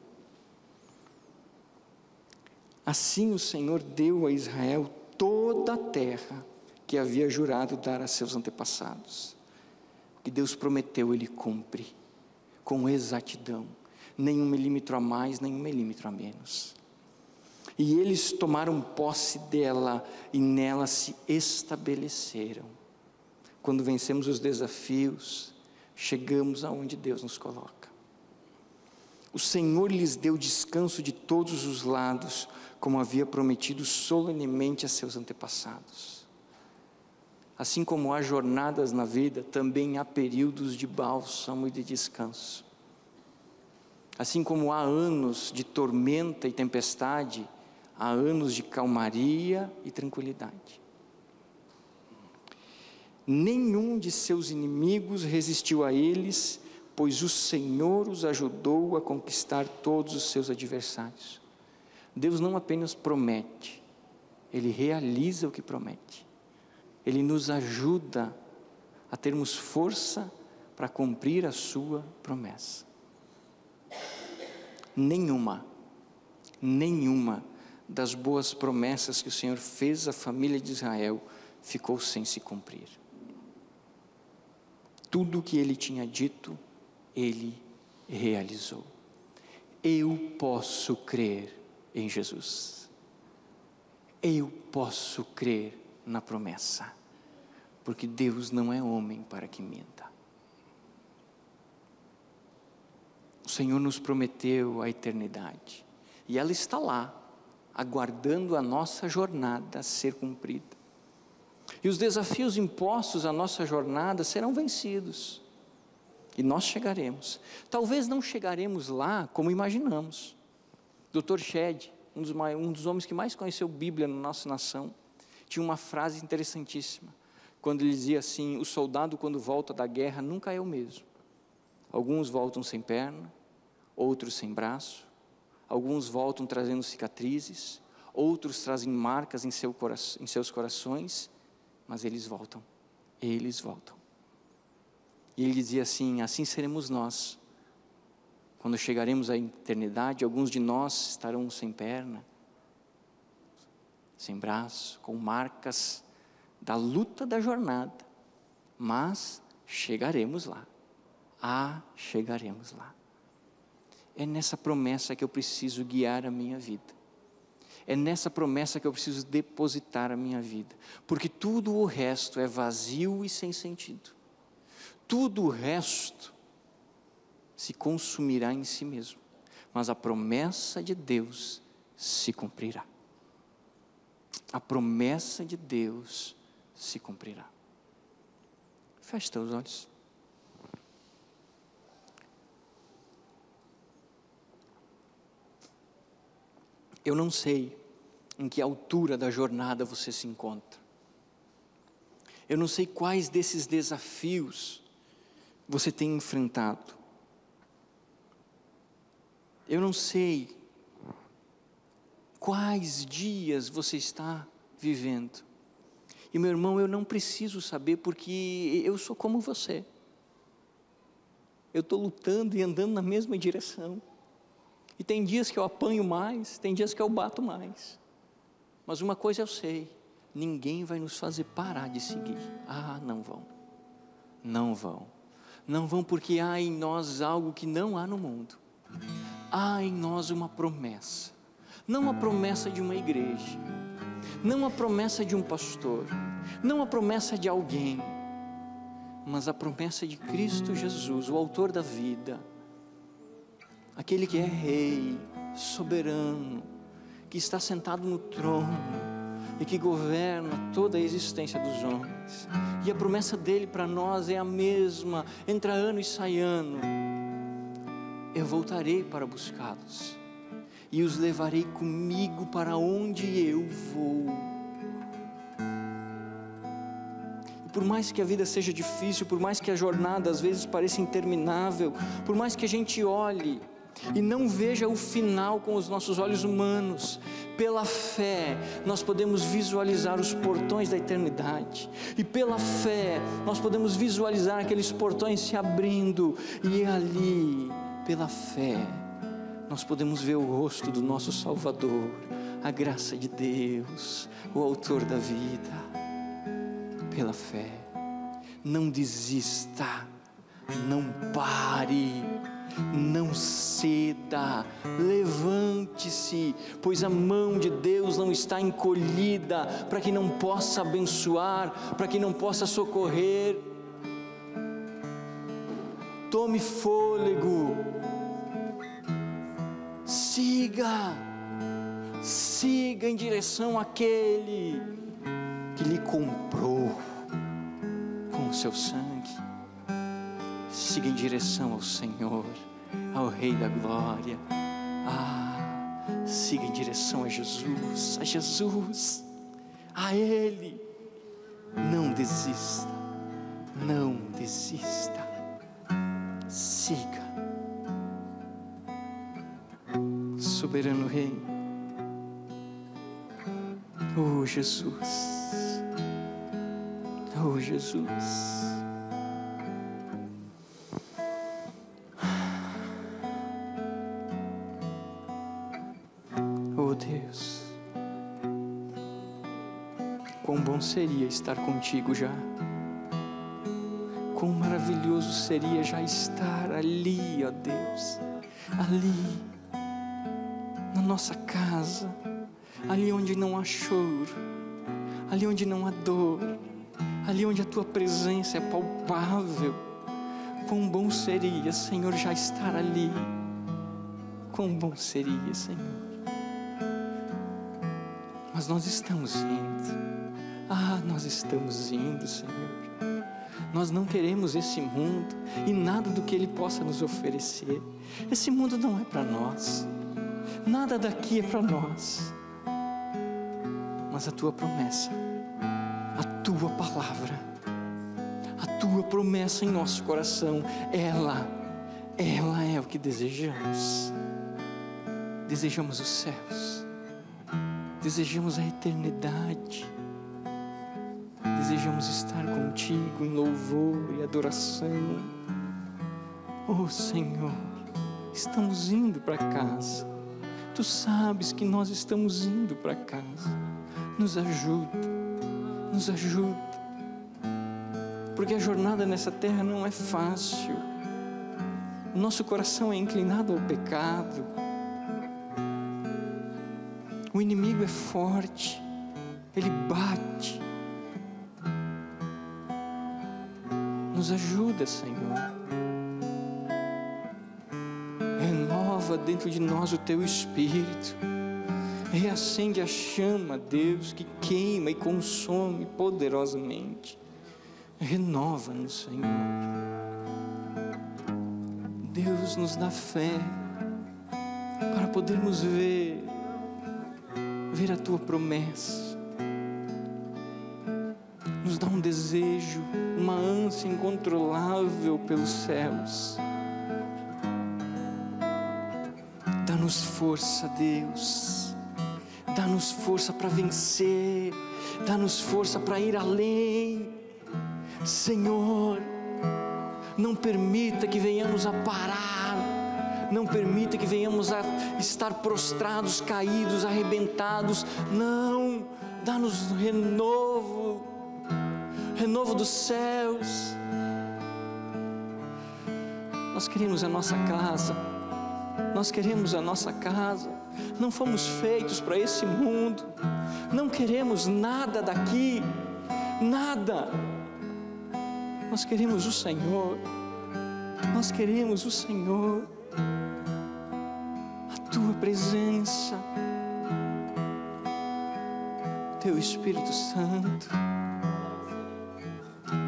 Assim o Senhor deu a Israel toda a terra que havia jurado dar a seus antepassados. O que Deus prometeu, Ele cumpre, com exatidão, nem 1 milímetro a mais, nem 1 milímetro a menos. E eles tomaram posse dela, e nela se estabeleceram. Quando vencemos os desafios, chegamos aonde Deus nos coloca. O Senhor lhes deu descanso de todos os lados, como havia prometido solenemente a seus antepassados. Assim como há jornadas na vida, também há períodos de bálsamo e de descanso. Assim como há anos de tormenta e tempestade, há anos de calmaria e tranquilidade. Nenhum de seus inimigos resistiu a eles, pois o Senhor os ajudou a conquistar todos os seus adversários. Deus não apenas promete, Ele realiza o que promete. Ele nos ajuda a termos força para cumprir a sua promessa. Nenhuma das boas promessas que o Senhor fez à família de Israel ficou sem se cumprir. Tudo o que Ele tinha dito, Ele realizou. Eu posso crer em Jesus. Eu posso crer na promessa, porque Deus não é homem para que minta. O Senhor nos prometeu a eternidade, e ela está lá, aguardando a nossa jornada a ser cumprida. E os desafios impostos à nossa jornada serão vencidos, e nós chegaremos. Talvez não chegaremos lá como imaginamos. Dr. Shedd, um dos homens que mais conheceu Bíblia na nossa nação, tinha uma frase interessantíssima, quando ele dizia assim: o soldado quando volta da guerra nunca é o mesmo. Alguns voltam sem perna, outros sem braço, alguns voltam trazendo cicatrizes, outros trazem marcas em seus corações, mas eles voltam. E ele dizia assim: assim seremos nós. Quando chegaremos à eternidade, alguns de nós estarão sem perna, sem braço, com marcas da luta da jornada, mas chegaremos lá. Chegaremos lá. É nessa promessa que eu preciso guiar a minha vida. É nessa promessa que eu preciso depositar a minha vida, porque tudo o resto é vazio e sem sentido. Tudo o resto se consumirá em si mesmo, mas a promessa de Deus se cumprirá. A promessa de Deus se cumprirá. Feche teus olhos. Eu não sei em que altura da jornada você se encontra. Eu não sei quais desses desafios você tem enfrentado. Eu não sei quais dias você está vivendo. E meu irmão, eu não preciso saber, porque eu sou como você. Eu estou lutando e andando na mesma direção. E tem dias que eu apanho mais, tem dias que eu bato mais. Mas uma coisa eu sei: ninguém vai nos fazer parar de seguir. Não vão. Não vão. Não vão, porque há em nós algo que não há no mundo. Há em nós uma promessa. Não a promessa de uma igreja, não a promessa de um pastor, não a promessa de alguém, mas a promessa de Cristo Jesus, o autor da vida, aquele que é Rei, soberano, que está sentado no trono e que governa toda a existência dos homens. E a promessa dele para nós é a mesma, entra ano e sai ano: eu voltarei para buscá-los e os levarei comigo para onde eu vou. E por mais que a vida seja difícil, por mais que a jornada às vezes pareça interminável, por mais que a gente olhe e não veja o final com os nossos olhos humanos, pela fé nós podemos visualizar os portões da eternidade, e pela fé nós podemos visualizar aqueles portões se abrindo, e ali, pela fé, nós podemos ver o rosto do nosso Salvador, a graça de Deus, o autor da vida. Pela fé, não desista, não pare, não ceda, levante-se, pois a mão de Deus não está encolhida para que não possa abençoar, para que não possa socorrer. Tome fôlego, siga em direção àquele que lhe comprou com o seu sangue. Siga em direção ao Senhor, ao Rei da Glória. Siga em direção a Jesus, a Ele. Não desista, não desista. Siga, soberano Rei. Oh Jesus, oh Jesus. Oh Deus, quão bom seria estar contigo já, quão maravilhoso seria já estar ali, ó Deus, ali, na nossa casa, ali onde não há choro, ali onde não há dor, ali onde a Tua presença é palpável. Quão bom seria, Senhor, já estar ali, quão bom seria, Senhor. Mas nós estamos indo, nós estamos indo, Senhor. Nós não queremos esse mundo e nada do que Ele possa nos oferecer. Esse mundo não é para nós, nada daqui é para nós. Mas a Tua promessa, a Tua palavra, a Tua promessa em nosso coração, ela é o que desejamos. Desejamos os céus, desejamos a eternidade, desejamos estar contigo em louvor e adoração. Oh Senhor, estamos indo para casa. Tu sabes que nós estamos indo para casa. Nos ajuda, porque a jornada nessa terra não é fácil. O nosso coração é inclinado ao pecado. O inimigo é forte, ele bate. Nos ajuda, Senhor. Renova dentro de nós o Teu Espírito. Reacende a chama, Deus, que queima e consome poderosamente. Renova-nos, Senhor. Deus, nos dá fé para podermos ver a Tua promessa. Nos dá um desejo, uma ânsia incontrolável pelos céus. Dá-nos força, Deus. Dá-nos força para vencer. Dá-nos força para ir além. Senhor, não permita que venhamos a parar. Não permita que venhamos a estar prostrados, caídos, arrebentados. Não, dá-nos renovo dos céus. Nós queremos a nossa casa. Nós queremos a nossa casa. Não fomos feitos para esse mundo. Não queremos nada daqui. nada. Nós queremos o Senhor, nós queremos o Senhor, a Tua presença, Teu Espírito Santo.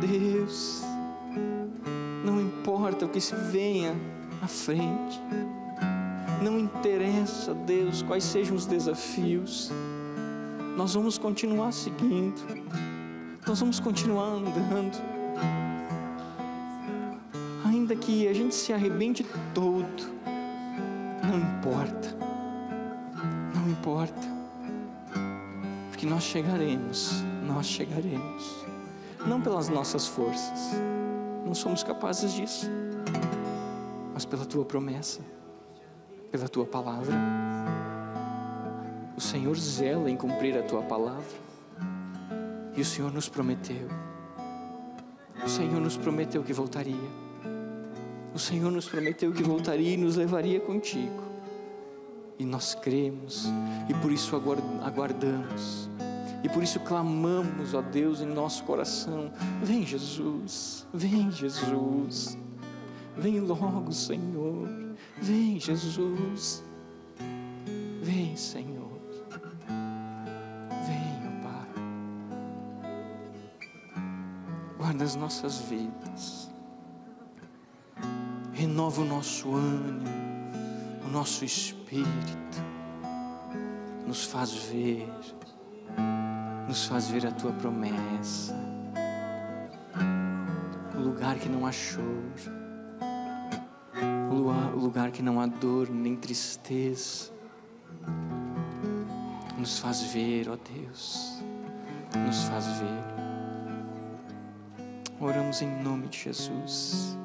Deus, não importa o que se venha à frente, não interessa, Deus, quais sejam os desafios, nós vamos continuar seguindo, nós vamos continuar andando, ainda que a gente se arrebente todo, não importa, não importa, porque nós chegaremos, não pelas nossas forças, não somos capazes disso, mas pela Tua promessa, pela Tua palavra. O Senhor zela em cumprir a Tua palavra, e o Senhor nos prometeu, o Senhor nos prometeu que voltaria, o Senhor nos prometeu que voltaria e nos levaria contigo, e nós cremos, e por isso aguardamos, e por isso clamamos, ó Deus, em nosso coração: vem Jesus, vem Jesus, vem logo, Senhor, vem Jesus, vem, Senhor, vem, ó Pai, guarda as nossas vidas, renova o nosso ânimo, o nosso espírito, nos faz ver a Tua promessa, o lugar que não há choro, o lugar que não há dor nem tristeza, nos faz ver, ó Deus, nos faz ver. Oramos em nome de Jesus,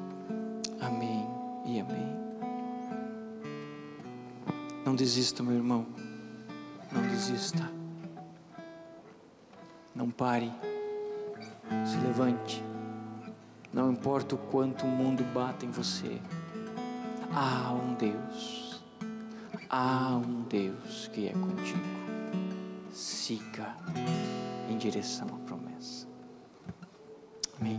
amém e amém. Não desista, meu irmão, não desista. Não pare, se levante, não importa o quanto o mundo bata em você, há um Deus que é contigo, siga em direção à promessa, amém.